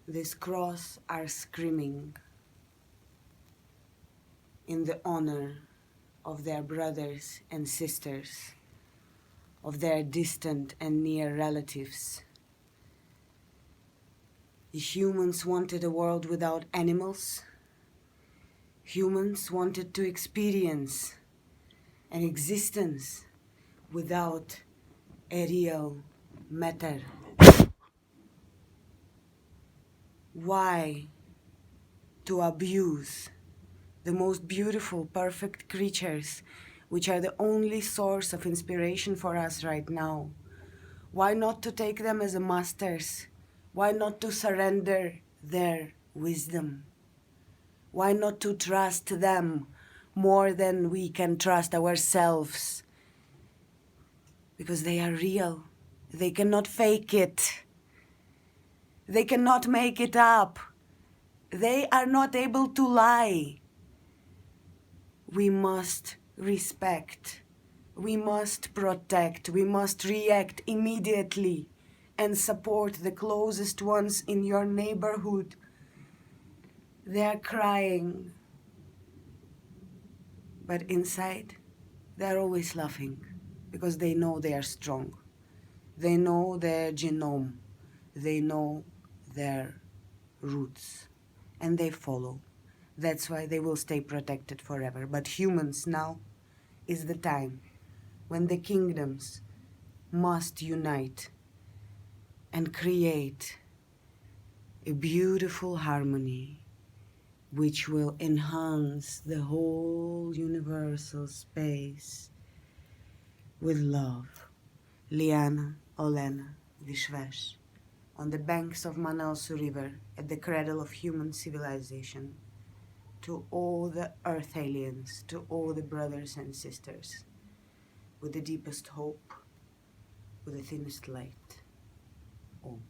This cross are screaming in the honor of their brothers and sisters, of their distant and near relatives. The humans wanted a world without animals. Humans wanted to experience an existence without a real matter. Why to abuse the most beautiful, perfect creatures, which are the only source of inspiration for us right now? Why not to take them as masters? Why not to surrender their wisdom? Why not to trust them more than we can trust ourselves? Because they are real. They cannot fake it. They cannot make it up. They are not able to lie. We must respect. We must protect. We must react immediately and support the closest ones in your neighborhood. They are crying, but inside they are always laughing because they know they are strong. They know their genome. They know their roots, and they follow. That's why they will stay protected forever. But humans, now is the time when the kingdoms must unite and create a beautiful harmony which will enhance the whole universal space with love. Liana, Olena, Vishvesh, on the banks of Manalsu River, at the cradle of human civilization, to all the earth aliens, to all the brothers and sisters, with the deepest hope, with the thinnest light. Om.